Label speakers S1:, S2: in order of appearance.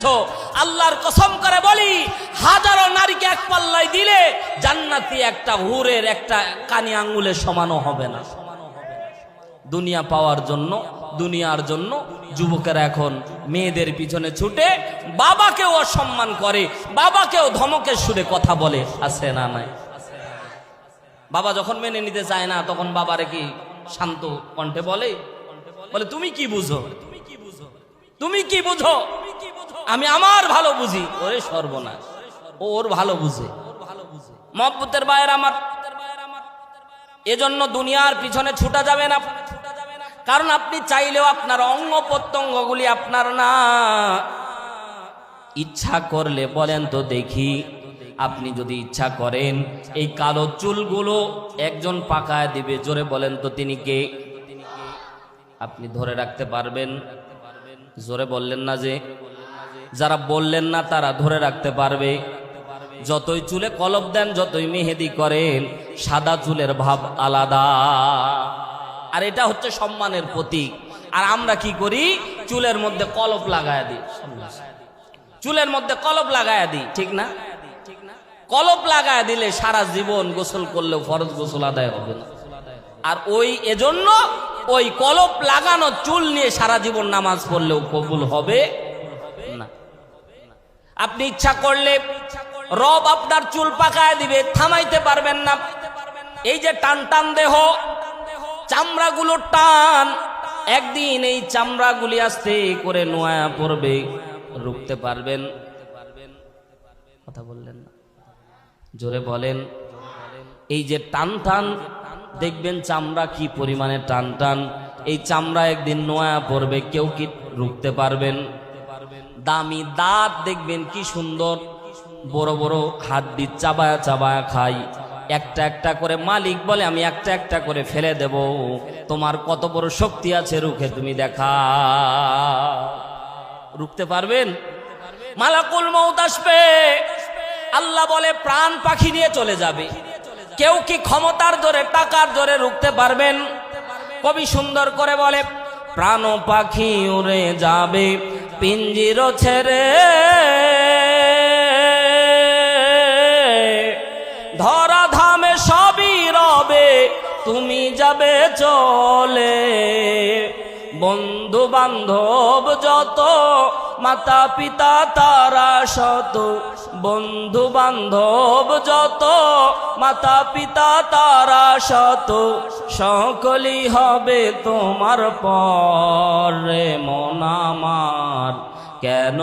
S1: আল্লাহর কসম করে বলি, হাজারো নারীকে এক পাল্লায় দিলে জান্নাতি একটা হুরের একটা কানি আঙ্গুলের সমানও হবে না। দুনিয়া পাওয়ার জন্য, দুনিয়ার জন্য যুবকেরা এখন মেয়েদের পিছনে ছুটে বাবাকেও অসম্মান করে, বাবাকেও ধমকের সুরে কথা বলে। আছে না নাই? বাবা যখন মেনে নিতে চায় না, তখন বাবারে কি শান্ত কণ্ঠে বলে, তুমি কি বুঝো, তুমি কি বুঝো, আমি আমার ভালো বুঝি। ওরে সর্বনাশ, ওর ভালো বুঝে। মহব্বতের ভাইয়ের আমার, এজন্য দুনিয়ার পিছনে ছুটা যাবে না। কারণ আপনি চাইলেও আপনার অঙ্গ প্রত্যঙ্গগুলি আপনার না। ইচ্ছা করলে বলেন তো দেখি, আপনি যদি ইচ্ছা করেন এই কালো চুলগুলো একজন পাকায় দিবে, জোরে বলেন তো তিনি কে? আপনি ধরে রাখতে পারবেন? জোরে বললেন না যে? যারা বললেন না তারা ধরে রাখতে পারবে। যতই চুলে কলপ দেন, যতই মেহেদি করেন, সাদা চুলের ভাব আলাদা। আর এটা হচ্ছে সম্মানের প্রতীক। আর আমরা কি করি? চুলের মধ্যে কলপ লাগায় দিই, চুলের মধ্যে কলপ লাগায় দিই, ঠিক না? কলপ লাগায় দিলে সারা জীবন গোসল করলেও ফরজ গোসল আদায় হবে না। আর এজন্য ওই কলপ লাগানো চুল নিয়ে সারা জীবন নামাজ পড়লেও কবুল হবে না। আপনি ইচ্ছা করলে রব আপনার চুল পাকায় দিবে, থামাইতে পারবেন না। এই যে টান টান দেহ, চামড়াগুলো টান, একদিন এই চামড়াগুলি আস্তে করে নোয়া পড়বে, রুখতে পারবেন? কথা বললেন না, জোরে বলেন। এই যে টান টান দেখবেন চামড়া কি পরিমাণে টান টান, এই চামড়া একদিন নোয়া পড়বে, কেউ কি রুখতে পারবেন? দামি দাঁত দেখবেন কি সুন্দর, বড় বড় হাড্ডি চাবায়া চাবায়া খাই, একটা একটা করে মালিক বলে আমি একটা একটা করে ফেলে দেব। তোমার কত বড় শক্তি আছে, রুখে তুমি দেখা। রুখতে পারবেন? মালাকুল মউত আসবে, আল্লাহ বলে প্রাণ পাখি নিয়ে চলে যাবে। কেউ কি ক্ষমতার জোরে, টাকার জোরে রুখতে পারবেন? কবি সুন্দর করে বলে, প্রাণ পাখি উড়ে যাবে পিঞ্জির ছেড়ে, ধরা ধামে সবই রবে, তুমি যাবে চলে। বন্ধু বান্ধব যত, মাতা পিতা তারা শত, বন্ধু বান্ধব যত, মাতা পিতা তারা শত, সকলই হবে তোমার পরে। মন আমার কেন